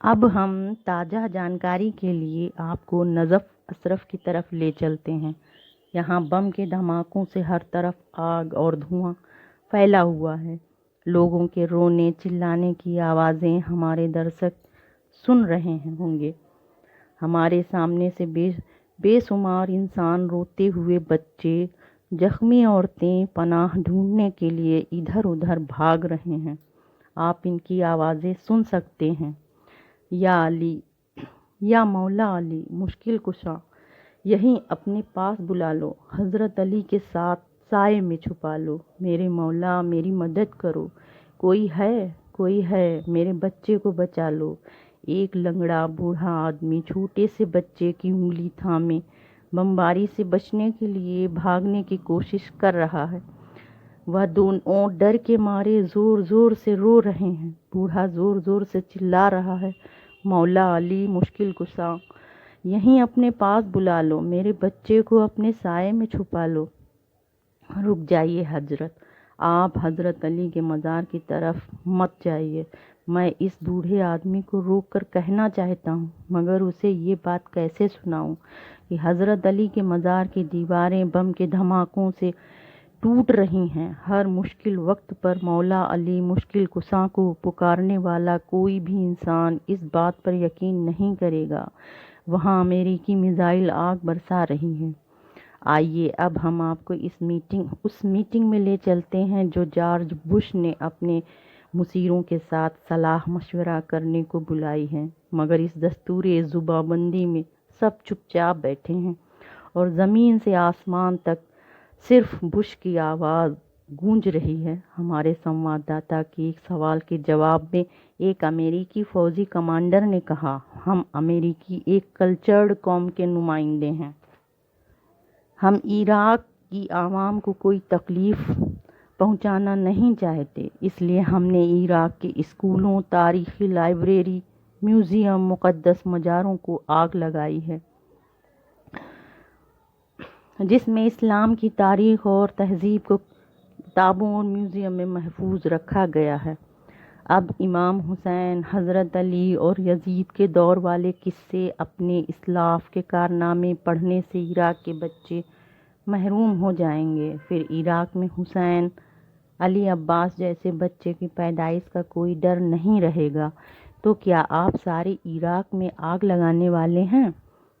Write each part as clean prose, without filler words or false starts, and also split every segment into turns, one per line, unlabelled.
اب ہم تازہ جانکاری کے لیے آپ کو نجف اشرف کی طرف لے چلتے ہیں۔ یہاں بم کے دھماکوں سے ہر طرف آگ اور دھواں پھیلا ہوا ہے۔ لوگوں کے رونے چلانے کی آوازیں ہمارے درشک سن رہے ہوں گے۔ ہمارے سامنے سے بے شمار انسان، روتے ہوئے بچے، زخمی عورتیں پناہ ڈھونڈنے کے لیے ادھر ادھر بھاگ رہے ہیں۔ آپ ان کی آوازیں سن سکتے ہیں۔ یا علی، یا مولا علی مشکل کشا، یہیں اپنے پاس بلا لو، حضرت علی کے ساتھ سائے میں چھپا لو، میرے مولا میری مدد کرو، کوئی ہے میرے بچے کو بچا لو۔ ایک لنگڑا بوڑھا آدمی چھوٹے سے بچے کی انگلی تھامے بمباری سے بچنے کے لیے بھاگنے کی کوشش کر رہا ہے۔ وہ دونوں ڈر کے مارے زور زور سے رو رہے ہیں۔ بوڑھا زور زور سے چلا رہا ہے، مولا علی مشکل کشا، یہیں اپنے پاس بلا لو، میرے بچے کو اپنے سائے میں چھپا لو۔ رک جائیے حضرت، آپ حضرت علی کے مزار کی طرف مت جائیے۔ میں اس بوڑھے آدمی کو روک کر کہنا چاہتا ہوں، مگر اسے یہ بات کیسے سناؤں کہ حضرت علی کے مزار کی دیواریں بم کے دھماکوں سے ٹوٹ رہی ہیں۔ ہر مشکل وقت پر مولا علی مشکل کشا کو پکارنے والا کوئی بھی انسان اس بات پر یقین نہیں کرے گا۔ وہاں امریکی میزائل آگ برسا رہی ہیں۔ آئیے اب ہم آپ کو اس میٹنگ میں لے چلتے ہیں جو جارج بش نے اپنے مشیروں کے ساتھ صلاح مشورہ کرنے کو بلائی ہے، مگر اس دستور زباں بندی میں سب چپ چاپ بیٹھے ہیں اور زمین سے آسمان تک صرف بش کی آواز گونج رہی ہے۔ ہمارے سنوادداتا کے ایک سوال کے جواب میں ایک امریکی فوجی کمانڈر نے کہا، ہم امریکی ایک کلچرڈ قوم کے نمائندے ہیں۔ ہم عراق کی عوام کو کوئی تکلیف پہنچانا نہیں چاہتے، اس لیے ہم نے عراق کے اسکولوں، تاریخی لائبریری، میوزیم، مقدس مزاروں کو آگ لگائی ہے، جس میں اسلام کی تاریخ اور تہذیب کو کتابوں اور میوزیم میں محفوظ رکھا گیا ہے۔ اب امام حسین، حضرت علی اور یزید کے دور والے قصے، اپنے اسلاف کے کارنامے پڑھنے سے عراق کے بچے محروم ہو جائیں گے۔ پھر عراق میں حسین، علی عباس جیسے بچے کی پیدائش کا کوئی ڈر نہیں رہے گا۔ تو کیا آپ سارے عراق میں آگ لگانے والے ہیں؟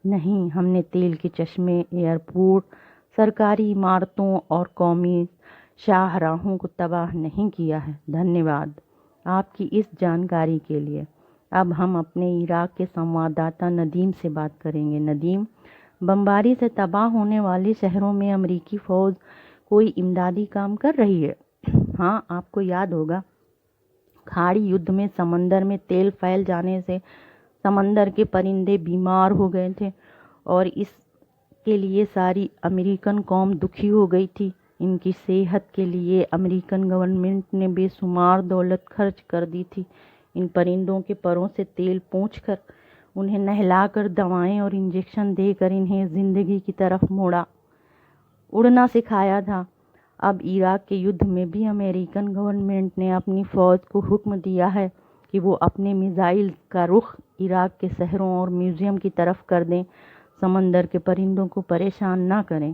نہیں، ہم نے تیل کے چشمے، ایئرپورٹ، سرکاری عمارتوں اور قومی شاہراہوں کو تباہ نہیں کیا ہے۔ دھنیہ واد آپ کی اس جانکاری کے لیے۔ اب ہم اپنے عراق کے سنوادداتا ندیم سے بات کریں گے۔ ندیم، بمباری سے تباہ ہونے والے شہروں میں امریکی فوج کوئی امدادی کام کر رہی ہے؟ ہاں، آپ کو یاد ہوگا کھاڑی یدھ میں سمندر میں تیل پھیل جانے سے سمندر کے پرندے بیمار ہو گئے تھے اور اس کے لیے ساری امریکن قوم دکھی ہو گئی تھی۔ ان کی صحت کے لیے امریکن گورنمنٹ نے بے شمار دولت خرچ کر دی تھی۔ ان پرندوں کے پروں سے تیل پونچھ کر، انہیں نہلا کر، دوائیں اور انجیکشن دے کر انہیں زندگی کی طرف اڑنا سکھایا تھا۔ اب عراق کے یدھ میں بھی امریکن گورنمنٹ نے اپنی فوج کو حکم دیا ہے کہ وہ اپنے میزائل کا رخ عراق کے شہروں اور میوزیم کی طرف کر دیں، سمندر کے پرندوں کو پریشان نہ کریں۔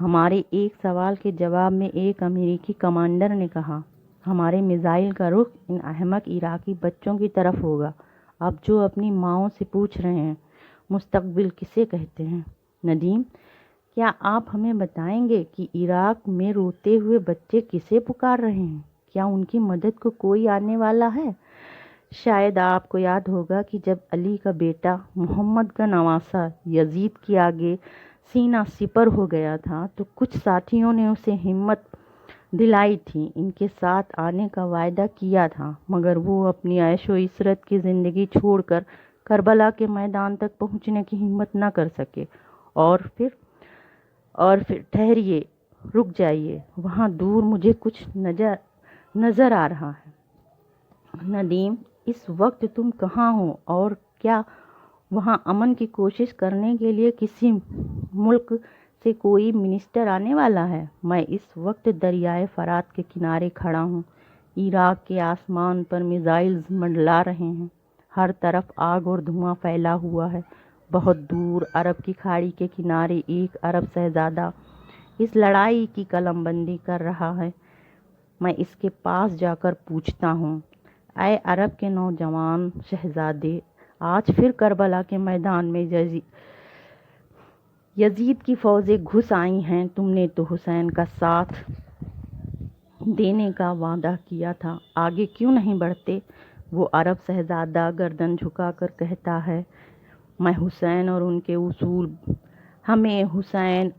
ہمارے ایک سوال کے جواب میں ایک امریکی کمانڈر نے کہا، ہمارے میزائل کا رخ ان احمق عراقی بچوں کی طرف ہوگا، اب جو اپنی ماؤں سے پوچھ رہے ہیں مستقبل کسے کہتے ہیں۔ ندیم، کیا آپ ہمیں بتائیں گے کہ عراق میں روتے ہوئے بچے کسے پکار رہے ہیں؟ کیا ان کی مدد کو کوئی آنے والا ہے؟ شاید آپ کو یاد ہوگا کہ جب علی کا بیٹا محمد کا نواسہ یزید کے آگے سینہ سپر ہو گیا تھا تو کچھ ساتھیوں نے اسے ہمت دلائی تھی، ان کے ساتھ آنے کا وعدہ کیا تھا، مگر وہ اپنی عیش و عشرت کی زندگی چھوڑ کر کربلا کے میدان تک پہنچنے کی ہمت نہ کر سکے۔ اور پھر ٹھہریے، رک جائیے، وہاں دور مجھے کچھ نظر آ رہا ہے۔ ندیم، اس وقت تم کہاں ہو اور کیا وہاں امن کی کوشش کرنے کے لیے کسی ملک سے کوئی منسٹر آنے والا ہے؟ میں اس وقت دریائے فرات کے کنارے کھڑا ہوں۔ عراق کے آسمان پر میزائلز منڈلا رہے ہیں۔ ہر طرف آگ اور دھواں پھیلا ہوا ہے۔ بہت دور عرب کی کھاڑی کے کنارے ایک عرب شہزادہ اس لڑائی کی قلم بندی کر رہا ہے۔ میں اس کے پاس جا کر پوچھتا ہوں، اے عرب کے نوجوان شہزادے، آج پھر کربلا کے میدان میں یزید کی فوجیں گھس آئی ہیں۔ تم نے تو حسین کا ساتھ دینے کا وعدہ کیا تھا، آگے کیوں نہیں بڑھتے؟ وہ عرب شہزادہ گردن جھکا کر کہتا ہے، ہمیں حسین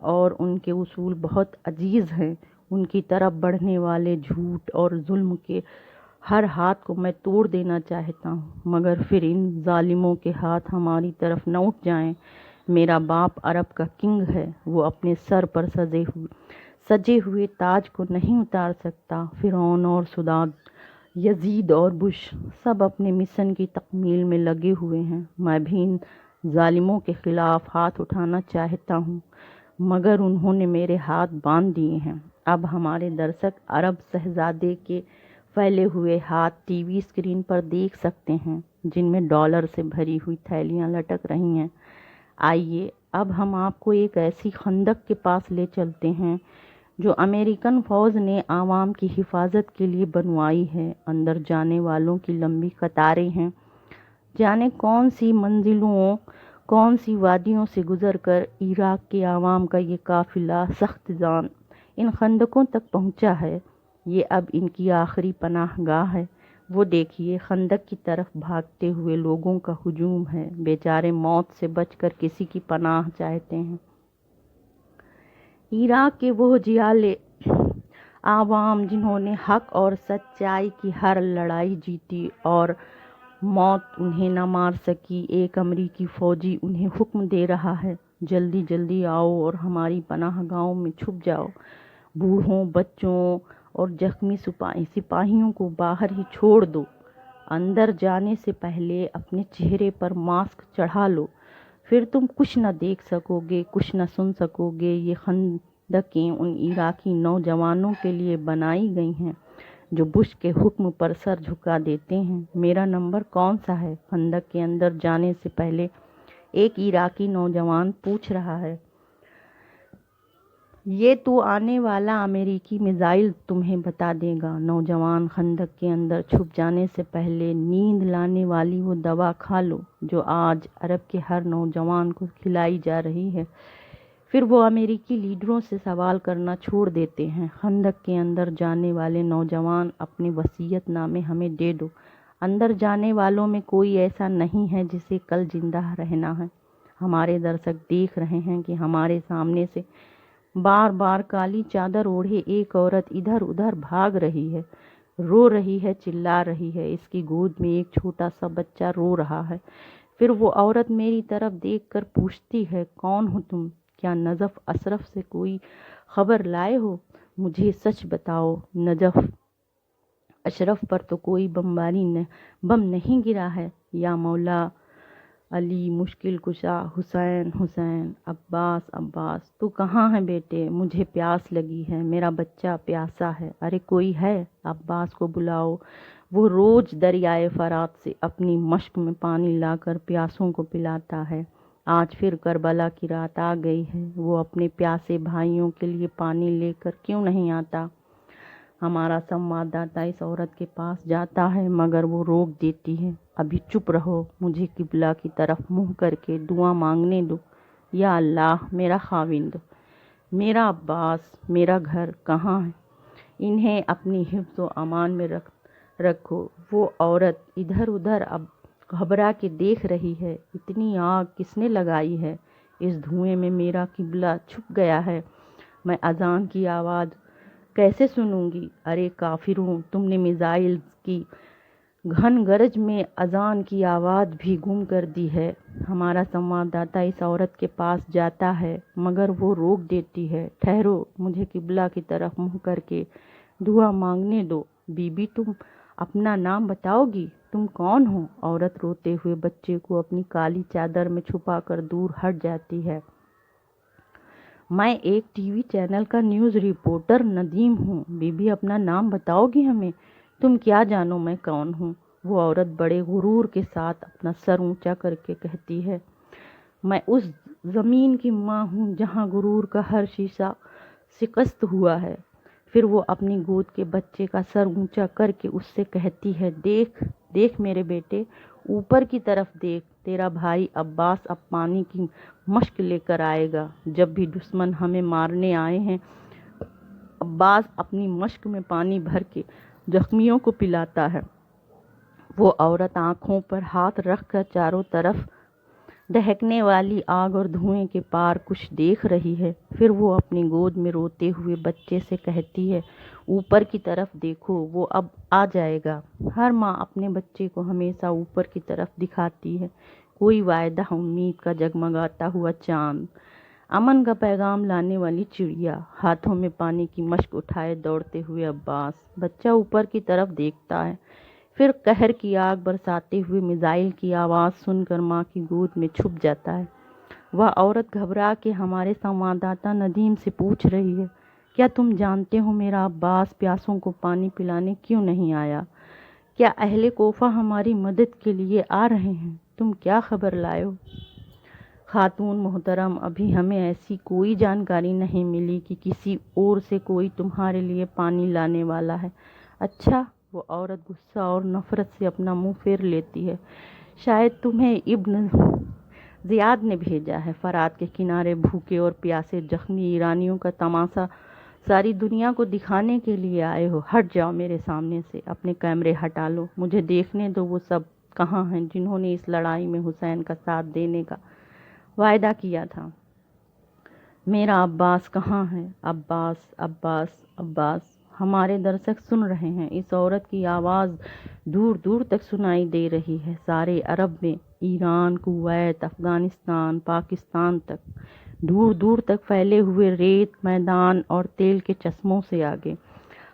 اور ان کے اصول بہت عزیز ہیں۔ ان کی طرف بڑھنے والے جھوٹ اور ظلم کے ہر ہاتھ کو میں توڑ دینا چاہتا ہوں، مگر پھر ان ظالموں کے ہاتھ ہماری طرف نہ اٹھ جائیں۔ میرا باپ عرب کا کنگ ہے، وہ اپنے سر پر سجے ہوئے تاج کو نہیں اتار سکتا۔ فرعون اور صداد، یزید اور بش سب اپنے مشن کی تکمیل میں لگے ہوئے ہیں۔ میں بھی ان ظالموں کے خلاف ہاتھ اٹھانا چاہتا ہوں، مگر انہوں نے میرے ہاتھ باندھ دیے ہیں۔ اب ہمارے درشک عرب شہزادے کے پھیلے ہوئے ہاتھ ٹی وی اسکرین پر دیکھ سکتے ہیں، جن میں ڈالر سے بھری ہوئی تھیلیاں لٹک رہی ہیں۔ آئیے اب ہم آپ کو ایک ایسی خندق کے پاس لے چلتے ہیں جو امریکن فوج نے عوام کی حفاظت کے لیے بنوائی ہے۔ اندر جانے والوں کی لمبی قطاریں ہیں۔ جانے کون سی منزلوں، کون سی وادیوں سے گزر کر عراق کے عوام کا یہ قافلہ سخت جان ان خندقوں تک پہنچا ہے۔ یہ اب ان کی آخری پناہ گاہ ہے۔ وہ دیکھیے، خندق کی طرف بھاگتے ہوئے لوگوں کا ہجوم ہے۔ بیچارے موت سے بچ کر کسی کی پناہ چاہتے ہیں۔ عراق کے وہ جیالے عوام جنہوں نے حق اور سچائی کی ہر لڑائی جیتی اور موت انہیں نہ مار سکی، ایک امریکی فوجی انہیں حکم دے رہا ہے، جلدی جلدی آؤ اور ہماری پناہ گاہوں میں چھپ جاؤ۔ بوڑھوں، بچوں اور زخمی سپاہیوں کو باہر ہی چھوڑ دو۔ اندر جانے سے پہلے اپنے چہرے پر ماسک چڑھا لو، پھر تم کچھ نہ دیکھ سکو گے، کچھ نہ سن سکو گے۔ یہ خندقیں ان عراقی نوجوانوں کے لیے بنائی گئی ہیں جو بش کے حکم پر سر جھکا دیتے ہیں۔ میرا نمبر کون سا ہے؟ خندق کے اندر جانے سے پہلے ایک عراقی نوجوان پوچھ رہا ہے۔ یہ تو آنے والا امریکی میزائل تمہیں بتا دے گا۔ نوجوان، خندق کے اندر چھپ جانے سے پہلے نیند لانے والی وہ دوا کھا لو جو آج عرب کے ہر نوجوان کو کھلائی جا رہی ہے، پھر وہ امریکی لیڈروں سے سوال کرنا چھوڑ دیتے ہیں۔ خندق کے اندر جانے والے نوجوان، اپنے وصیت نامے ہمیں دے دو۔ اندر جانے والوں میں کوئی ایسا نہیں ہے جسے کل زندہ رہنا ہے۔ ہمارے درشک دیکھ رہے ہیں کہ ہمارے سامنے سے بار بار کالی چادر اوڑھے ایک عورت ادھر ادھر بھاگ رہی ہے، رو رہی ہے، چلا رہی ہے۔ اس کی گود میں ایک چھوٹا سا بچہ رو رہا ہے۔ پھر وہ عورت میری طرف دیکھ کر پوچھتی ہے، کون ہو تم؟ کیا نجف اشرف سے کوئی خبر لائے ہو؟ مجھے سچ بتاؤ، نجف اشرف پر تو کوئی بم نہیں گرا ہے؟ یا مولا علی مشکل کشا، حسین حسین، عباس تو کہاں ہے بیٹے؟ مجھے پیاس لگی ہے، میرا بچہ پیاسا ہے۔ ارے کوئی ہے؟ عباس کو بلاؤ، وہ روز دریائے فرات سے اپنی مشک میں پانی لا کر پیاسوں کو پلاتا ہے۔ آج پھر کربلا کی رات آ گئی ہے، وہ اپنے پیاسے بھائیوں کے لیے پانی لے کر کیوں نہیں آتا؟ ہمارا سنوادداتا اس عورت کے پاس جاتا ہے مگر وہ روک دیتی ہے۔ ابھی چپ رہو، مجھے قبلہ کی طرف منہ کر کے دعا مانگنے دو۔ یا اللہ، میرا خاوند، میرا عباس، میرا گھر کہاں ہے؟ انہیں اپنی حفظ و امان میں رکھو۔ وہ عورت ادھر ادھر اب گھبرا کے دیکھ رہی ہے۔ اتنی آگ کس نے لگائی ہے؟ اس دھوئیں میں میرا قبلہ چھپ گیا ہے، میں اذان کی آواز کیسے سنوں گی؟ ارے کافروں، تم نے میزائل کی گھن گرج میں اذان کی آواز بھی گم کر دی ہے۔ ہمارا سنوادداتا اس عورت کے پاس جاتا ہے مگر وہ روک دیتی ہے۔ ٹھہرو، مجھے قبلہ کی طرف منہ کر کے دعا مانگنے دو۔ بی بی، تم اپنا نام بتاؤ گی؟ تم کون ہو؟ عورت روتے ہوئے بچے کو اپنی کالی چادر میں چھپا کر دور ہٹ جاتی ہے۔ میں ایک ٹی وی چینل کا نیوز رپورٹر ندیم ہوں۔ بی بی، اپنا نام بتاؤ گی ہمیں؟ تم کیا جانو میں کون ہوں؟ وہ عورت بڑے غرور کے ساتھ اپنا سر اونچا کر کے کہتی ہے، میں اس زمین کی ماں ہوں جہاں غرور کا ہر شیشہ شکست ہوا ہے۔ پھر وہ اپنی گود کے بچے کا سر اونچا کر کے اس سے کہتی ہے، دیکھ دیکھ میرے بیٹے، اوپر کی طرف دیکھ، تیرا بھائی عباس اب پانی کی مشک لے کر آئے گا۔ جب بھی دشمن ہمیں مارنے آئے ہیں، عباس اپنی مشک میں پانی بھر کے زخمیوں کو پلاتا ہے۔ وہ عورت آنکھوں پر ہاتھ رکھ کر چاروں طرف دہکنے والی آگ اور دھوئیں کے پار کچھ دیکھ رہی ہے۔ پھر وہ اپنی گود میں روتے ہوئے بچے سے کہتی ہے، اوپر کی طرف دیکھو، وہ اب آ جائے گا۔ ہر ماں اپنے بچے کو ہمیشہ اوپر کی طرف دکھاتی ہے، کوئی وعدہ امید کا جگمگاتا ہوا چاند، امن کا پیغام لانے والی چڑیا، ہاتھوں میں پانی کی مشک اٹھائے دوڑتے ہوئے عباس۔ بچہ اوپر کی طرف دیکھتا ہے، پھر قہر کی آگ برساتے ہوئے میزائل کی آواز سن کر ماں کی گود میں چھپ جاتا ہے۔ وہ عورت گھبرا کے ہمارے سنواداتا ندیم سے پوچھ رہی ہے، کیا تم جانتے ہو میرا عباس پیاسوں کو پانی پلانے کیوں نہیں آیا؟ کیا اہل کوفہ ہماری مدد کے لیے آ رہے ہیں؟ تم کیا خبر لائے ہو؟ خاتون محترم، ابھی ہمیں ایسی کوئی جانکاری نہیں ملی کہ کسی اور سے کوئی تمہارے لیے پانی لانے والا ہے۔ اچھا؟ وہ عورت غصہ اور نفرت سے اپنا منہ پھیر لیتی ہے، شاید تمہیں ابن زیاد نے بھیجا ہے۔ فرات کے کنارے بھوکے اور پیاسے زخمی ایرانیوں کا تماشا ساری دنیا کو دکھانے کے لیے آئے ہو۔ ہٹ جاؤ میرے سامنے سے، اپنے کیمرے ہٹا لو، مجھے دیکھنے دو وہ سب کہاں ہیں جنہوں نے اس لڑائی میں حسین کا ساتھ دینے کا وعدہ کیا تھا۔ میرا عباس کہاں ہے؟ عباس، عباس، عباس۔ ہمارے درشک سن رہے ہیں، اس عورت کی آواز دور دور تک سنائی دے رہی ہے، سارے عرب میں، ایران، کویت، افغانستان، پاکستان تک، دور دور تک پھیلے ہوئے ریت میدان اور تیل کے چشموں سے آگے۔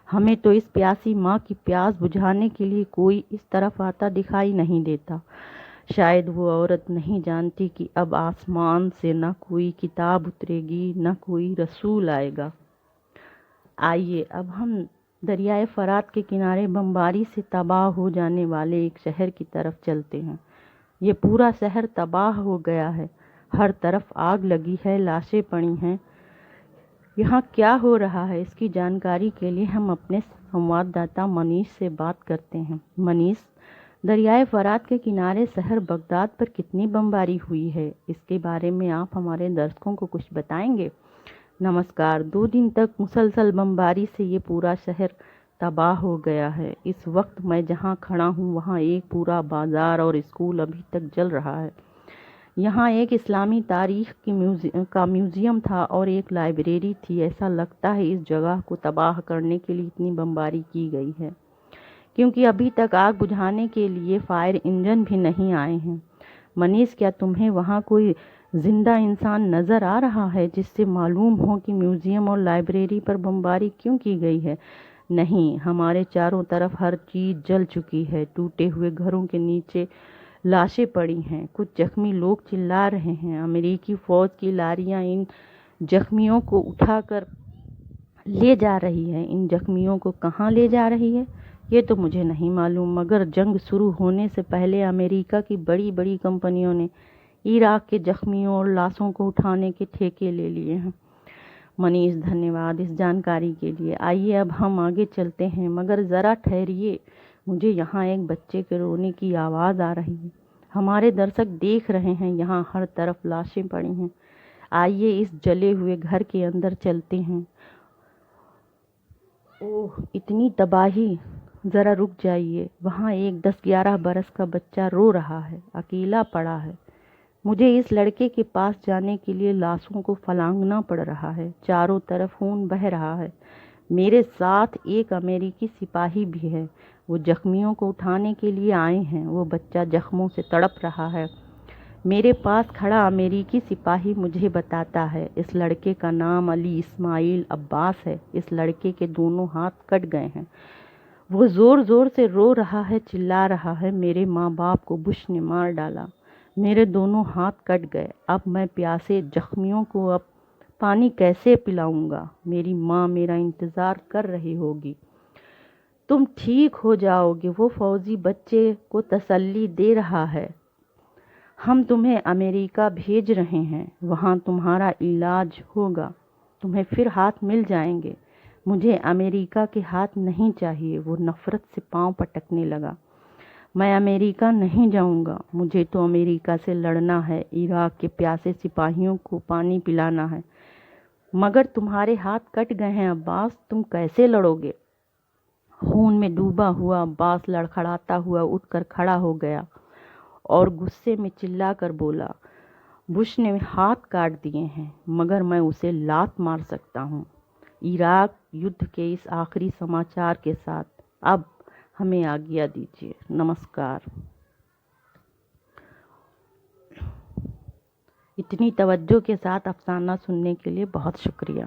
ہمیں تو اس پیاسی ماں کی پیاس بجھانے کے لیے کوئی اس طرف آتا دکھائی نہیں دیتا۔ شاید وہ عورت نہیں جانتی کہ اب آسمان سے نہ کوئی کتاب اترے گی، نہ کوئی رسول آئے گا۔ آئیے اب ہم دریائے فرات کے کنارے بمباری سے تباہ ہو جانے والے ایک شہر کی طرف چلتے ہیں۔ یہ پورا شہر تباہ ہو گیا ہے، ہر طرف آگ لگی ہے، لاشیں پڑی ہیں۔ یہاں کیا ہو رہا ہے، اس کی جانکاری کے لیے ہم اپنے سنوادداتا منیش سے بات کرتے ہیں۔ منیش، دریائے فرات کے کنارے شہر بغداد پر کتنی بمباری ہوئی ہے، اس کے بارے میں آپ ہمارے درشکوں کو کچھ بتائیں گے؟ نمسکار۔ 2 دن تک مسلسل بمباری سے یہ پورا شہر تباہ ہو گیا ہے۔ اس وقت میں جہاں کھڑا ہوں وہاں ایک پورا بازار اور اسکول ابھی تک جل رہا ہے۔ یہاں ایک اسلامی تاریخ کا میوزیم تھا اور ایک لائبریری تھی۔ ایسا لگتا ہے اس جگہ کو تباہ کرنے کے لیے اتنی بمباری کی گئی ہے کیونکہ ابھی تک آگ بجھانے کے لیے فائر انجن بھی نہیں آئے ہیں۔ منیش، کیا تمہیں وہاں کوئی زندہ انسان نظر آ رہا ہے جس سے معلوم ہو کہ میوزیم اور لائبریری پر بمباری کیوں کی گئی ہے؟ نہیں، ہمارے چاروں طرف ہر چیز جل چکی ہے، ٹوٹے ہوئے گھروں کے نیچے لاشیں پڑی ہیں، کچھ زخمی لوگ چلا رہے ہیں۔ امریکی فوج کی لاریاں ان زخمیوں کو اٹھا کر لے جا رہی ہے۔ ان زخمیوں کو کہاں لے جا رہی ہے یہ تو مجھے نہیں معلوم، مگر جنگ شروع ہونے سے پہلے امریکہ کی بڑی بڑی کمپنیوں نے عراق کے زخمیوں اور لاشوں کو اٹھانے کے ٹھیکے لے لیے ہیں۔ منیش، دھنیہ واد اس جانکاری کے لیے۔ آئیے اب ہم آگے چلتے ہیں، مگر ذرا ٹھہریے، مجھے یہاں ایک بچے کے رونے کی آواز آ رہی ہے۔ ہمارے درشک دیکھ رہے ہیں یہاں ہر طرف لاشیں پڑی ہیں۔ آئیے اس جلے ہوئے گھر کے اندر چلتے ہیں۔ اوہ، اتنی تباہی! ذرا رک جائیے، وہاں ایک 10-11 برس کا بچہ رو رہا ہے، اکیلا پڑا ہے۔ مجھے اس لڑکے کے پاس جانے کے لیے لاشوں کو پھلانگنا پڑ رہا ہے، چاروں طرف خون بہہ رہا ہے۔ میرے ساتھ ایک امریکی سپاہی بھی ہے، وہ زخمیوں کو اٹھانے کے لیے آئے ہیں۔ وہ بچہ زخموں سے تڑپ رہا ہے۔ میرے پاس کھڑا امریکی سپاہی مجھے بتاتا ہے، اس لڑکے کا نام علی اسماعیل عباس ہے، اس لڑکے کے دونوں ہاتھ کٹ گئے ہیں۔ وہ زور زور سے رو رہا ہے، چلا رہا ہے، میرے ماں باپ کو بش نے مار ڈالا، میرے دونوں ہاتھ کٹ گئے، اب میں پیاسے زخمیوں کو اب پانی کیسے پلاؤں گا؟ میری ماں میرا انتظار کر رہی ہوگی۔ تم ٹھیک ہو جاؤ گے۔ وہ فوجی بچے کو تسلی دے رہا ہے۔ ہم تمہیں امریکہ بھیج رہے ہیں، وہاں تمہارا علاج ہوگا، تمہیں پھر ہاتھ مل جائیں گے۔ مجھے امریکہ کے ہاتھ نہیں چاہیے۔ وہ نفرت سے پاؤں پٹکنے لگا۔ میں امریکہ نہیں جاؤں گا، مجھے تو امریکہ سے لڑنا ہے، عراق کے پیاسے سپاہیوں کو پانی پلانا ہے۔ مگر تمہارے ہاتھ کٹ گئے ہیں عباس، تم کیسے لڑو گے؟ خون میں ڈوبا ہوا عباس لڑکھڑاتا ہوا اٹھ کر کھڑا ہو گیا اور غصے میں چلا کر بولا، بش نے ہاتھ کاٹ دیے ہیں مگر میں اسے لات مار سکتا ہوں۔ عراق یدھ کے اس آخری سماچار کے ساتھ اب ہمیں آگیا دیجیے۔ نمسکار۔ اتنی توجہ کے ساتھ افسانہ سننے کے لیے بہت شکریہ۔